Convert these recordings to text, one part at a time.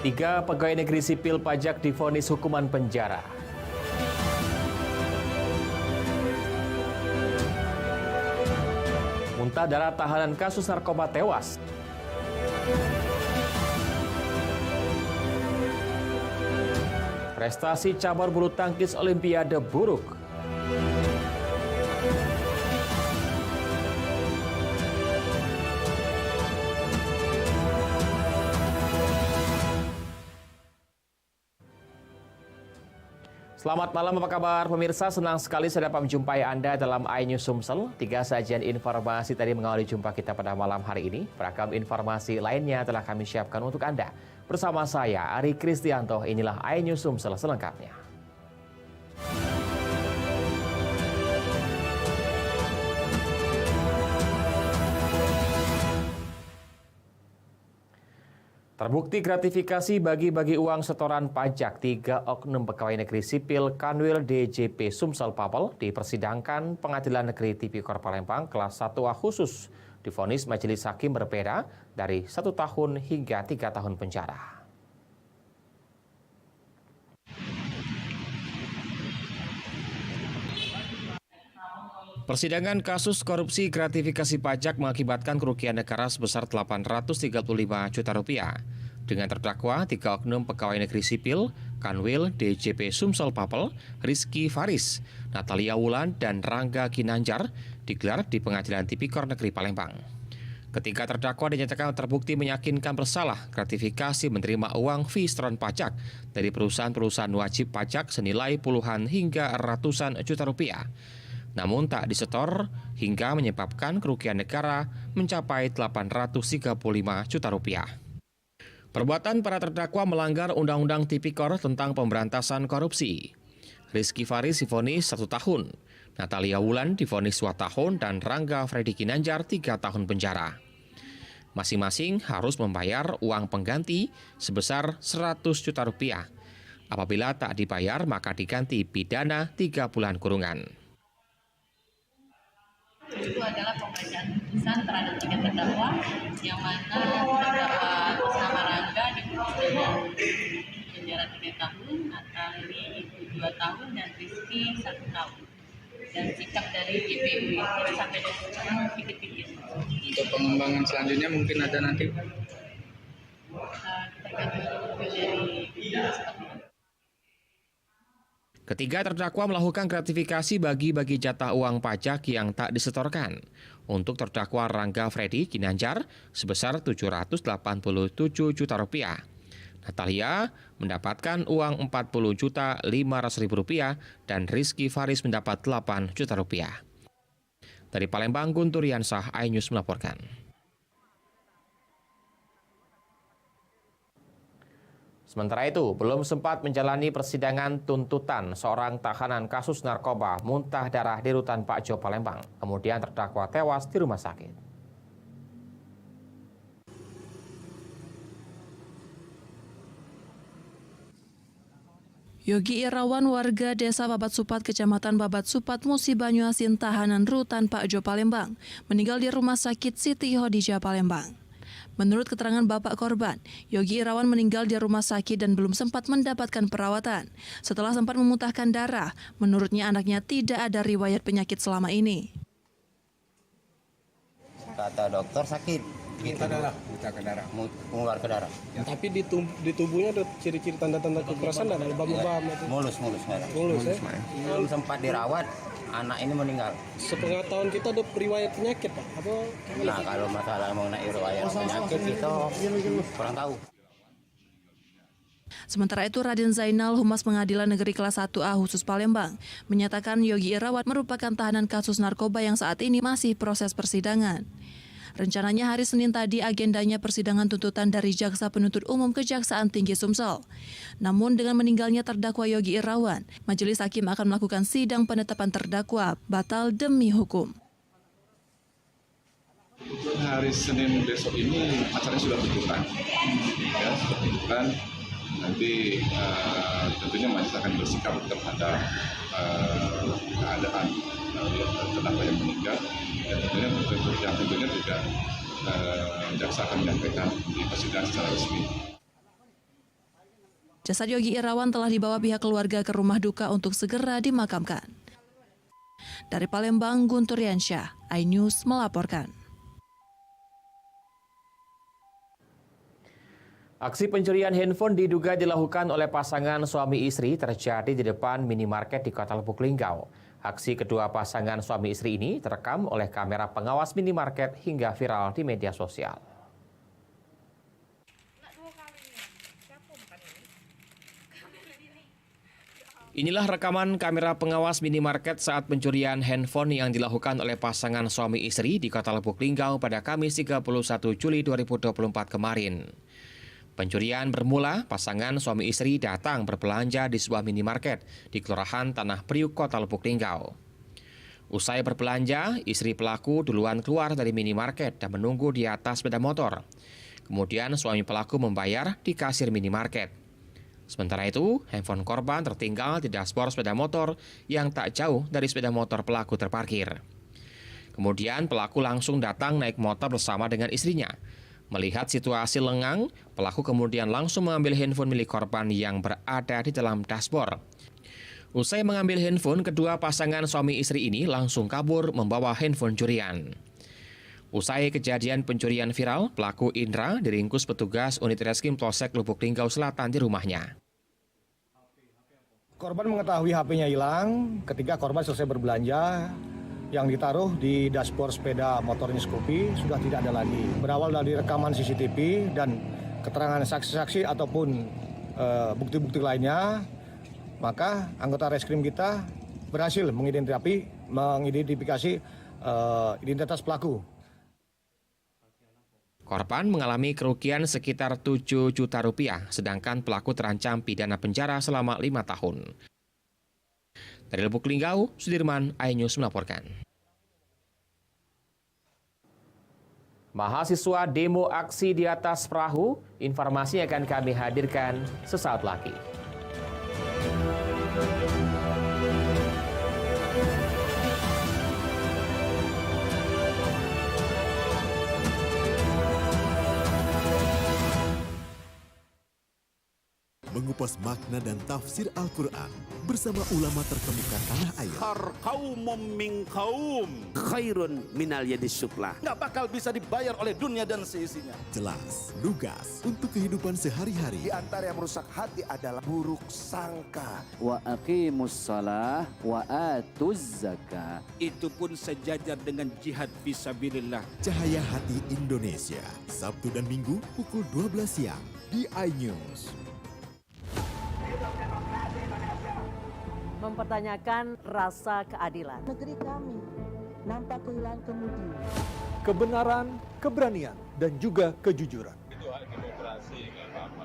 Tiga pegawai negeri sipil pajak divonis hukuman penjara. Muntah darah tahanan kasus narkoba tewas. Prestasi cabur bulu tangkis Olimpiade buruk. Selamat malam, apa kabar pemirsa? Senang sekali saya dapat menjumpai Anda dalam iNews Sumsel. Tiga sajian informasi tadi mengawali jumpa kita pada malam hari ini. Beragam informasi lainnya telah kami siapkan untuk Anda. Bersama saya, Ari Kristianto, inilah iNews Sumsel selengkapnya. Terbukti gratifikasi bagi-bagi uang setoran pajak tiga oknum pegawai negeri sipil Kanwil DJP Sumsel Papel dipersidangkan Pengadilan Negeri Tipikor Palembang kelas 1A khusus divonis majelis hakim berbeda dari 1 tahun hingga 3 tahun penjara. Persidangan kasus korupsi gratifikasi pajak mengakibatkan kerugian negara sebesar 835 juta rupiah. Dengan terdakwa tiga oknum pegawai negeri sipil, Kanwil DJP Sumsel Papel, Rizky Faris, Natalia Wulan, dan Rangga Ginanjar digelar di Pengadilan Tipikor Negeri Palembang. Ketiga terdakwa dinyatakan terbukti meyakinkan bersalah gratifikasi menerima uang fee setoran pajak dari perusahaan-perusahaan wajib pajak senilai puluhan hingga ratusan juta rupiah. Namun tak disetor hingga menyebabkan kerugian negara mencapai 835 juta rupiah. Perbuatan para terdakwa melanggar Undang-Undang Tipikor tentang pemberantasan korupsi. Rizky Faris divonis 1 tahun, Natalia Wulan divonis 2 tahun, dan Rangga Freddy Ginanjar 3 tahun penjara. Masing-masing harus membayar uang pengganti sebesar 100 juta rupiah. Apabila tak dibayar maka diganti pidana 3 bulan kurungan. Itu adalah pembacaan putusan terhadap tiga terdakwa yang mana terdakwa bersama Rangga diputus dengan penjara 3 tahun, Natali itu 2 tahun, dan Rizky 1 tahun. Dan sikap dari JPU itu sampai dengan sekarang pikir-pikir. Untuk pengembangan selanjutnya mungkin ada nanti. Tergantung dari Ketiga terdakwa melakukan gratifikasi bagi-bagi jatah uang pajak yang tak disetorkan. Untuk terdakwa Rangga Freddy Ginanjar sebesar 787 juta rupiah. Natalia mendapatkan uang 40.500.000 rupiah dan Rizky Faris mendapat 8 juta rupiah. Dari Palembang, Guntur Yansah, iNews melaporkan. Sementara itu, belum sempat menjalani persidangan tuntutan seorang tahanan kasus narkoba muntah darah di rutan Pak Jo Palembang. Kemudian terdakwa tewas di rumah sakit. Yogi Irawan, warga Desa Babat Supat, Kecamatan Babat Supat, Musi Banyuasin, tahanan rutan Pak Jo Palembang, meninggal di Rumah Sakit Siti Khadijah Palembang. Menurut keterangan bapak korban, Yogi Irawan meninggal di rumah sakit dan belum sempat mendapatkan perawatan. Setelah sempat memuntahkan darah, menurutnya anaknya tidak ada riwayat penyakit selama ini. Kata dokter sakit, gitu. Mengeluarkan darah. Ya. Tapi di tubuhnya ada ciri-ciri tanda-tanda kekerasan dan lebam-lebam. Ya. Mulus ya. Belum sempat dirawat, anak ini meninggal. Sepengetahuan kita ada riwayat penyakit, Pak? Nah, kalau masalah mengenai riwayat penyakit kita kurang tahu. Sementara itu, Raden Zainal, Humas Pengadilan Negeri Kelas 1A khusus Palembang, menyatakan Yogi Irawan merupakan tahanan kasus narkoba yang saat ini masih proses persidangan. Rencananya hari Senin tadi agendanya persidangan tuntutan dari Jaksa Penuntut Umum Kejaksaan Tinggi Sumsel. Namun dengan meninggalnya terdakwa Yogi Irawan, majelis hakim akan melakukan sidang penetapan terdakwa batal demi hukum. Hari Senin besok ini acaranya sudah tuntutan. Ya, sudah tuntutan. Nanti tentunya majelis akan bersikap terhadap keadaan terdakwa yang meninggal, dan tentunya juga jaksa akan menyampaikan di persidangan secara resmi. Jasad Yogi Irawan telah dibawa pihak keluarga ke rumah duka untuk segera dimakamkan. Dari Palembang, Guntur Yansyah, iNews melaporkan. Aksi pencurian handphone diduga dilakukan oleh pasangan suami istri terjadi di depan minimarket di Kota Lubuk Linggau. Aksi kedua pasangan suami istri ini terekam oleh kamera pengawas minimarket hingga viral di media sosial. Inilah rekaman kamera pengawas minimarket saat pencurian handphone yang dilakukan oleh pasangan suami istri di Kota Lubuk Linggau pada Kamis 31 Juli 2024 kemarin. Pencurian bermula pasangan suami istri datang berbelanja di sebuah minimarket di Kelurahan Tanah Priuk, Kota Lubuk Linggau. Usai berbelanja, istri pelaku duluan keluar dari minimarket dan menunggu di atas sepeda motor. Kemudian suami pelaku membayar di kasir minimarket. Sementara itu, handphone korban tertinggal di dashboard sepeda motor yang tak jauh dari sepeda motor pelaku terparkir. Kemudian pelaku langsung datang naik motor bersama dengan istrinya. Melihat situasi lengang, pelaku kemudian langsung mengambil handphone milik korban yang berada di dalam dashboard. Usai mengambil handphone, kedua pasangan suami istri ini langsung kabur membawa handphone curian. Usai kejadian pencurian viral, pelaku Indra diringkus petugas unit Reskrim Polsek Lubuk Linggau Selatan di rumahnya. Korban mengetahui HP-nya hilang ketika korban selesai berbelanja. Yang ditaruh di dashboard sepeda motornya Scoopy sudah tidak ada lagi. Berawal dari rekaman CCTV dan keterangan saksi-saksi ataupun bukti-bukti lainnya, maka anggota reskrim kita berhasil mengidentifikasi identitas pelaku. Korban mengalami kerugian sekitar 7 juta rupiah, sedangkan pelaku terancam pidana penjara selama 5 tahun. Dari Lubuk Linggau, Sudirman, iNews melaporkan. Mahasiswa demo aksi di atas perahu, informasi akan kami hadirkan sesaat lagi. Mengupas makna dan tafsir Al-Quran bersama ulama terkemuka tanah air. Qaumum min qaum khairun minal yadis suflah. Nggak bakal bisa dibayar oleh dunia dan seisinya. Jelas, lugas untuk kehidupan sehari-hari. Di antara yang merusak hati adalah buruk sangka. Wa aqimus shalah wa atuz zakah. Itu pun sejajar dengan jihad fisabilillah. Cahaya Hati Indonesia, Sabtu dan Minggu pukul 12 siang di iNews. Mempertanyakan rasa keadilan. Negeri kami nampak kehilangan kemudi. Kebenaran, keberanian, dan juga kejujuran. Itu hak demokrasi, nggak apa-apa.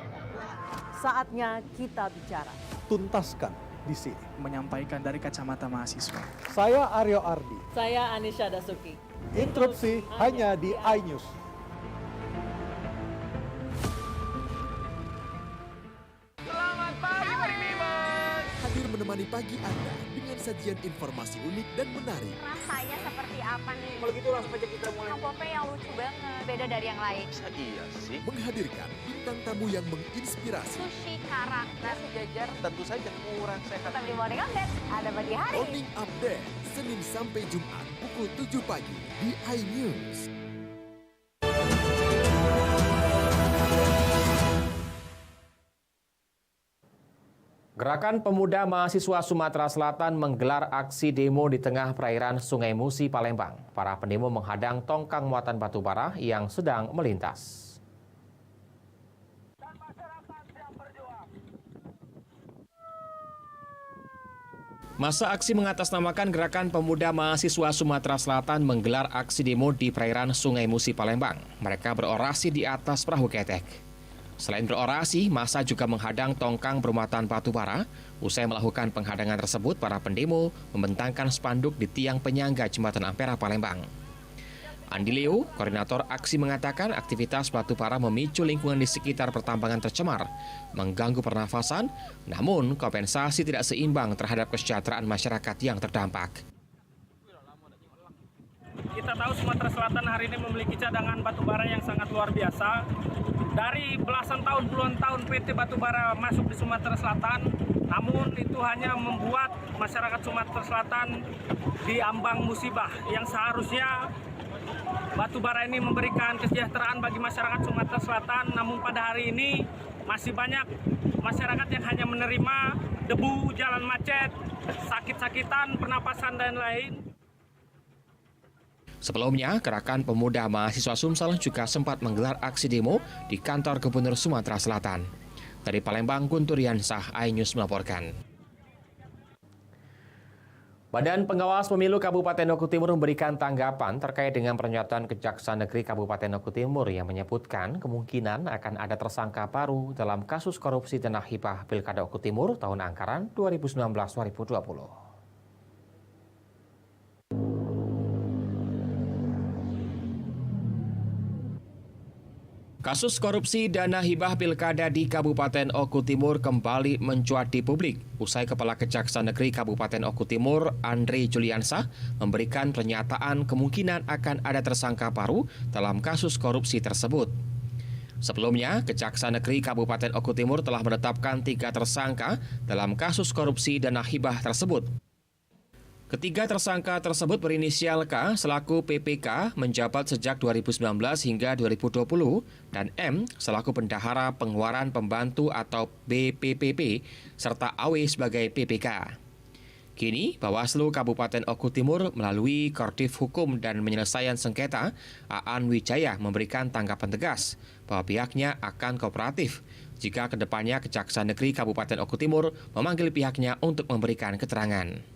Saatnya kita bicara. Tuntaskan di sini. Menyampaikan dari kacamata mahasiswa. Saya Aryo Ardi. Saya Anisha Dasuki. Interupsi hanya di iNews. Menemani pagi Anda dengan sajian informasi unik dan menarik. Rasanya seperti apa nih? Kalau gitu langsung aja kita mulai. Pope yang lucu banget, beda dari yang lain. Iya sih. Menghadirkan bintang tamu yang menginspirasi. Sushi karak, nasi jajar. Tentu saja kurang sehat. Tetap di Morning Update, ada pagi hari. Morning Update, Senin sampai Jumat pukul 7 pagi di iNews. Gerakan Pemuda Mahasiswa Sumatera Selatan menggelar aksi demo di tengah perairan Sungai Musi, Palembang. Para pendemo menghadang tongkang muatan batu bara yang sedang melintas. Masa aksi mengatasnamakan Gerakan Pemuda Mahasiswa Sumatera Selatan menggelar aksi demo di perairan Sungai Musi, Palembang. Mereka berorasi di atas perahu ketek. Selain berorasi, massa juga menghadang tongkang bermuatan batu bara. Usai melakukan penghadangan tersebut, para pendemo membentangkan spanduk di tiang penyangga Jembatan Ampera, Palembang. Andi Leo, koordinator aksi, mengatakan aktivitas batu bara memicu lingkungan di sekitar pertambangan tercemar, mengganggu pernafasan, namun kompensasi tidak seimbang terhadap kesejahteraan masyarakat yang terdampak. Kita tahu Sumatera Selatan hari ini memiliki cadangan batu bara yang sangat luar biasa. dari belasan tahun, puluhan tahun PT Batubara masuk di Sumatera Selatan, namun itu hanya membuat masyarakat Sumatera Selatan diambang musibah yang seharusnya batubara ini memberikan kesejahteraan bagi masyarakat Sumatera Selatan, namun pada hari ini masih banyak masyarakat yang hanya menerima debu, jalan macet, sakit-sakitan, pernapasan, dan lain. Sebelumnya, Gerakan Pemuda Mahasiswa Sumsel juga sempat menggelar aksi demo di kantor Gubernur Sumatera Selatan. Dari Palembang, Guntur Yansah, iNews melaporkan. Badan Pengawas Pemilu Kabupaten Oku Timur memberikan tanggapan terkait dengan pernyataan Kejaksaan Negeri Kabupaten Oku Timur yang menyebutkan kemungkinan akan ada tersangka baru dalam kasus korupsi dana hibah Pilkada Oku Timur tahun anggaran 2019-2020. Kasus korupsi dana hibah pilkada di Kabupaten Oku Timur kembali mencuat di publik usai Kepala Kejaksaan Negeri Kabupaten Oku Timur, Andre Juliansah, memberikan pernyataan kemungkinan akan ada tersangka baru dalam kasus korupsi tersebut. Sebelumnya, Kejaksaan Negeri Kabupaten Oku Timur telah menetapkan 3 tersangka dalam kasus korupsi dana hibah tersebut. Ketiga tersangka tersebut berinisial K selaku PPK menjabat sejak 2019 hingga 2020 dan M selaku bendahara pengeluaran pembantu atau BPPP serta AW sebagai PPK. Kini, Bawaslu Kabupaten Oku Timur melalui Kordif Hukum dan Penyelesaian Sengketa Aan Wijaya memberikan tanggapan tegas bahwa pihaknya akan kooperatif jika kedepannya Kejaksaan Negeri Kabupaten Oku Timur memanggil pihaknya untuk memberikan keterangan.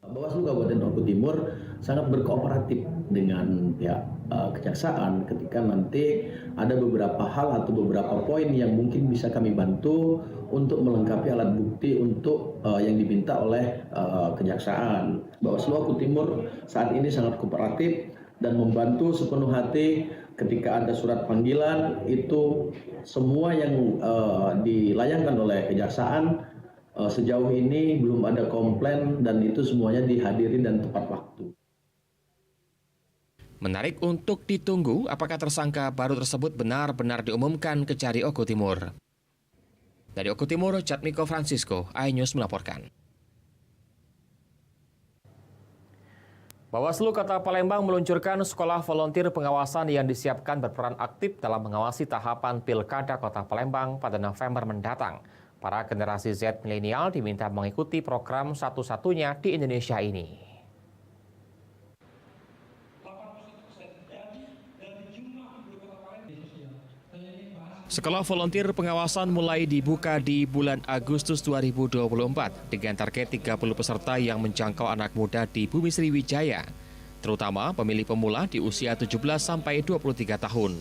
Bawaslu Kabupaten Oku Timur sangat berkooperatif dengan pihak kejaksaan ketika nanti ada beberapa hal atau beberapa poin yang mungkin bisa kami bantu untuk melengkapi alat bukti untuk yang diminta oleh kejaksaan. Bawaslu Oku Timur saat ini sangat kooperatif dan membantu sepenuh hati ketika ada surat panggilan itu semua yang dilayangkan oleh kejaksaan. Sejauh ini belum ada komplain dan itu semuanya dihadiri dan tepat waktu. Menarik untuk ditunggu apakah tersangka baru tersebut benar-benar diumumkan Kejari Oku Timur. Dari Oku Timur, Jatmiko Francisco, iNews melaporkan. Bawaslu Kota Palembang meluncurkan sekolah volunteer pengawasan yang disiapkan berperan aktif dalam mengawasi tahapan Pilkada Kota Palembang pada November mendatang. Para generasi Z milenial diminta mengikuti program satu-satunya di Indonesia ini. Sekolah volunteer pengawasan mulai dibuka di bulan Agustus 2024 dengan target 30 peserta yang menjangkau anak muda di Bumi Sriwijaya, terutama pemilih pemula di usia 17 sampai 23 tahun.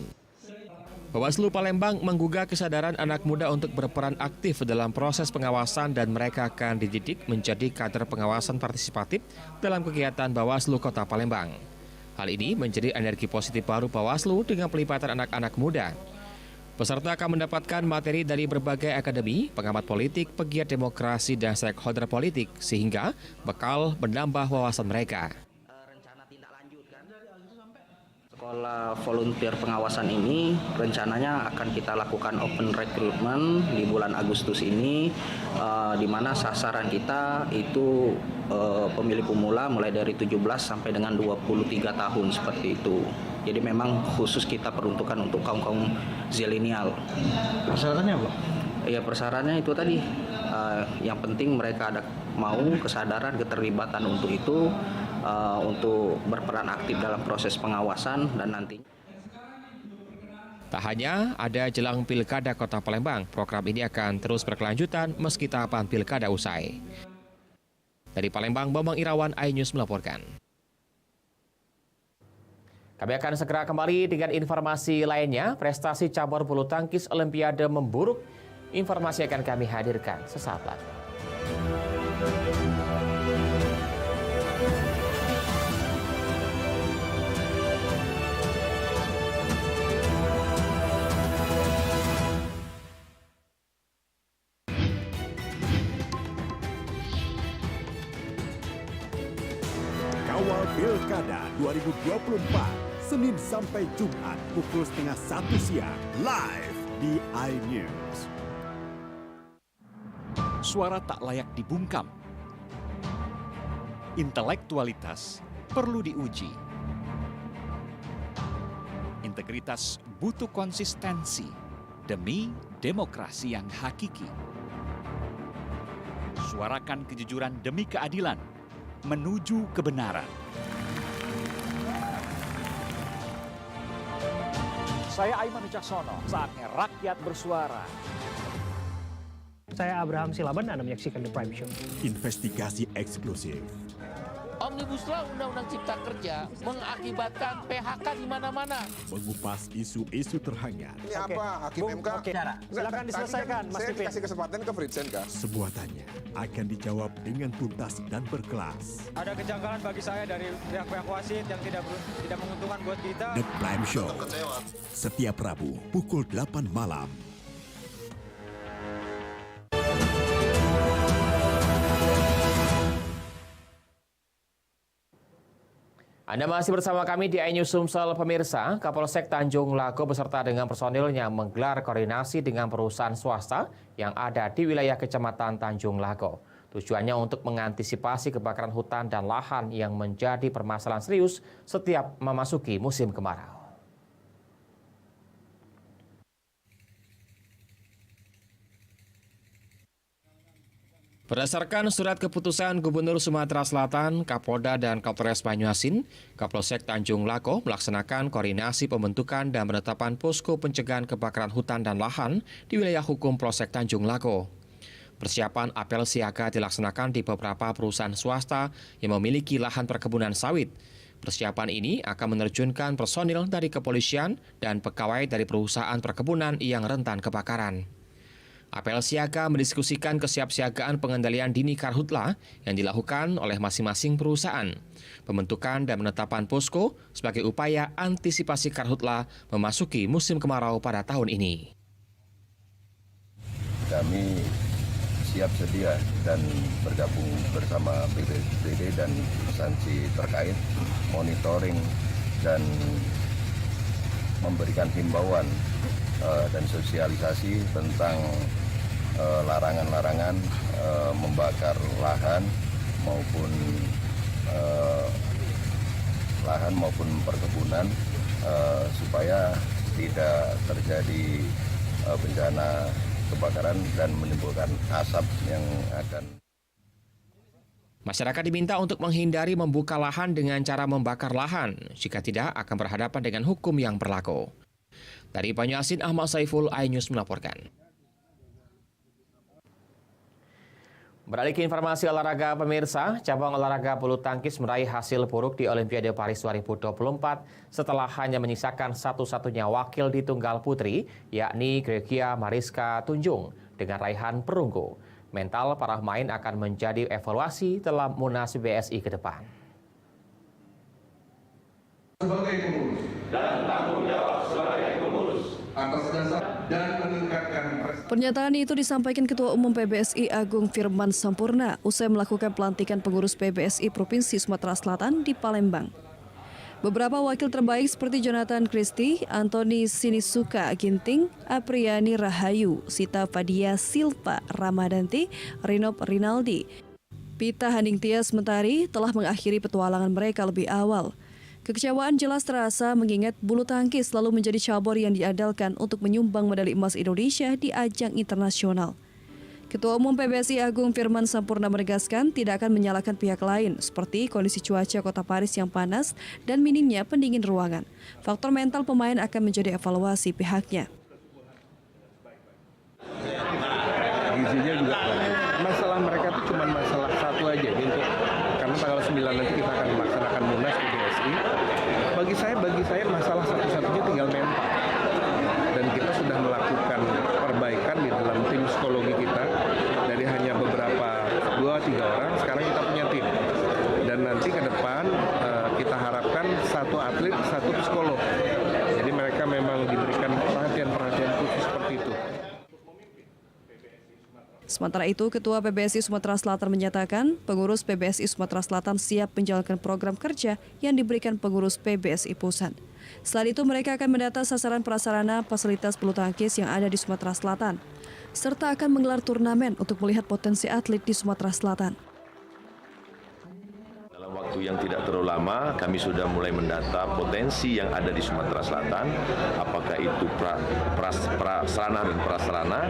Bawaslu Palembang menggugah kesadaran anak muda untuk berperan aktif dalam proses pengawasan dan mereka akan dididik menjadi kader pengawasan partisipatif dalam kegiatan Bawaslu Kota Palembang. Hal ini menjadi energi positif baru Bawaslu dengan pelibatan anak-anak muda. Peserta akan mendapatkan materi dari berbagai akademi, pengamat politik, pegiat demokrasi, dan stakeholder politik, sehingga bakal menambah wawasan mereka. Sekolah volunteer pengawasan ini rencananya akan kita lakukan open recruitment di bulan Agustus ini, di mana sasaran kita itu pemilih pemula mulai dari 17 sampai dengan 23 tahun seperti itu. Jadi memang khusus kita peruntukan untuk kaum zilenial. Persyaratannya apa? Ya persyaratannya itu tadi, yang penting mereka ada mau kesadaran keterlibatan untuk itu. Untuk berperan aktif dalam proses pengawasan dan nantinya. Tak hanya ada jelang Pilkada Kota Palembang, program ini akan terus berkelanjutan meski tahapan Pilkada usai. Dari Palembang, Bambang Irawan, iNews melaporkan. Kami akan segera kembali dengan informasi lainnya. Prestasi cabur bulu tangkis Olimpiade memburuk. Informasi akan kami hadirkan sesaat lagi. Kawal Pilkada 2024 Senin sampai Jumat pukul 12:30 siang. Live di iNews. Suara tak layak dibungkam. Intelektualitas perlu diuji. Integritas butuh konsistensi demi demokrasi yang hakiki. Suarakan kejujuran demi keadilan menuju kebenaran. Saya Aiman Wicaksono, saatnya rakyat bersuara. Saya Abraham Silaban, Anda menyaksikan The Prime Show. Investigasi eksklusif. Omnibus Law Undang-Undang Cipta Kerja mengakibatkan PHK di mana-mana. Mengupas isu-isu terhangat. Ini apa? Hakim MK? Silakan diselesaikan, Mas Tipi. Saya kasih kesempatan ke Fritsen, Kak. Semua tanya akan dijawab dengan tuntas dan berkelas. Ada kejanggalan bagi saya dari pihak-pihak wasit yang tidak menguntungkan buat kita. The Prime Show. Setiap Rabu pukul 8 malam. Anda masih bersama kami di iNews Sumsel, pemirsa. Kapolsek Tanjung Lago beserta dengan personilnya menggelar koordinasi dengan perusahaan swasta yang ada di wilayah Kecamatan Tanjung Lago. Tujuannya untuk mengantisipasi kebakaran hutan dan lahan yang menjadi permasalahan serius setiap memasuki musim kemarau. Berdasarkan surat keputusan Gubernur Sumatera Selatan, Kapolda dan Kapolres Banyuasin, Kapolsek Tanjung Lago melaksanakan koordinasi pembentukan dan penetapan posko pencegahan kebakaran hutan dan lahan di wilayah hukum Polsek Tanjung Lago. Persiapan apel siaga dilaksanakan di beberapa perusahaan swasta yang memiliki lahan perkebunan sawit. Persiapan ini akan menerjunkan personil dari kepolisian dan pegawai dari perusahaan perkebunan yang rentan kebakaran. Apel siaga mendiskusikan kesiapsiagaan pengendalian dini karhutla yang dilakukan oleh masing-masing perusahaan. Pembentukan dan penetapan posko sebagai upaya antisipasi karhutla memasuki musim kemarau pada tahun ini. Kami siap sedia dan bergabung bersama BPBD dan instansi terkait monitoring dan memberikan himbauan dan sosialisasi tentang larangan-larangan membakar lahan maupun perkebunan supaya tidak terjadi bencana kebakaran dan menimbulkan asap yang akan. Masyarakat diminta untuk menghindari membuka lahan dengan cara membakar lahan. Jika tidak, akan berhadapan dengan hukum yang berlaku. Dari Banyuasin, Ahmad Saiful, iNews melaporkan. Beralih ke informasi olahraga, pemirsa, cabang olahraga bulu tangkis meraih hasil buruk di Olimpiade Paris 2024 setelah hanya menyisakan satu-satunya wakil di tunggal putri, yakni Gregia Mariska Tunjung dengan raihan perunggu. Mental para pemain akan menjadi evaluasi dalam Munas PBSI ke depan. Sebagai pengurus dan tanggung jawab sebagai pengurus atas dasar dan meningkatkan prestasi. Pernyataan itu disampaikan Ketua Umum PBSI Agung Firman Sampurna usai melakukan pelantikan pengurus PBSI Provinsi Sumatera Selatan di Palembang. Beberapa wakil terbaik seperti Jonathan Christie, Anthony Sinisuka Ginting, Apriani Rahayu, Sita Fadia Silva Ramadanti, Rinop Rinaldi, Pita Haning Tias Mentari telah mengakhiri petualangan mereka lebih awal. Kekecewaan jelas terasa mengingat bulu tangkis selalu menjadi cabur yang diandalkan untuk menyumbang medali emas Indonesia di ajang internasional. Ketua Umum PBSI Agung Firman Sampurna menegaskan tidak akan menyalahkan pihak lain seperti kondisi cuaca kota Paris yang panas dan minimnya pendingin ruangan. Faktor mental pemain akan menjadi evaluasi pihaknya. Gizinya juga masalah mereka itu cuma masalah satu aja gitu. Karena tanggal 9 nanti kita akan melaksanakan Munas di PBSI. Bagi saya masalah satu-satunya tinggal mental. Dan kita sudah melakukan perbaikan di dalam tim psikologi kita dari hanya beberapa 2-3 orang, sekarang kita punya tim. Dan nanti ke depan kita harapkan satu atlet, satu psikolog. Jadi mereka memang diberikan perhatian-perhatian khusus seperti itu. Sementara itu, Ketua PBSI Sumatera Selatan menyatakan pengurus PBSI Sumatera Selatan siap menjalankan program kerja yang diberikan pengurus PBSI Pusat. Selain itu, mereka akan mendata sasaran prasarana fasilitas bulu tangkis yang ada di Sumatera Selatan, serta akan menggelar turnamen untuk melihat potensi atlet di Sumatera Selatan. Dalam waktu yang tidak terlalu lama, kami sudah mulai mendata potensi yang ada di Sumatera Selatan, apakah itu prasarana dan prasarana,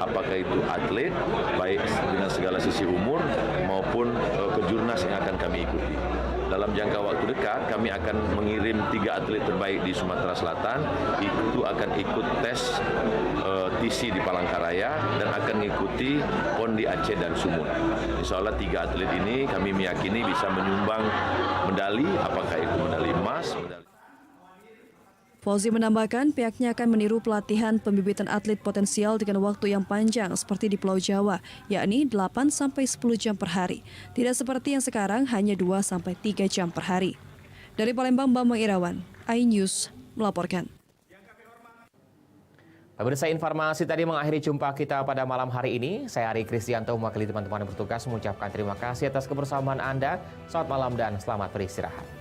apakah itu atlet, baik dengan segala sisi umur maupun kejurnas yang akan kami ikuti. Dalam jangka waktu dekat, kami akan mengirim 3 atlet terbaik di Sumatera Selatan, itu akan ikut tes TC di Palangkaraya dan akan mengikuti PON di Aceh dan Sumut. Insya Allah 3 atlet ini kami meyakini bisa menyumbang medali, apakah itu medali emas, medali. Fauzi menambahkan pihaknya akan meniru pelatihan pembibitan atlet potensial dengan waktu yang panjang seperti di Pulau Jawa, yakni 8-10 jam per hari. Tidak seperti yang sekarang hanya 2-3 jam per hari. Dari Palembang, Bambang Irawan, iNews melaporkan. Pemirsa, informasi tadi mengakhiri jumpa kita pada malam hari ini. Saya Ari Kristianto mewakili teman-teman yang bertugas mengucapkan terima kasih atas kebersamaan Anda. Selamat malam dan selamat beristirahat.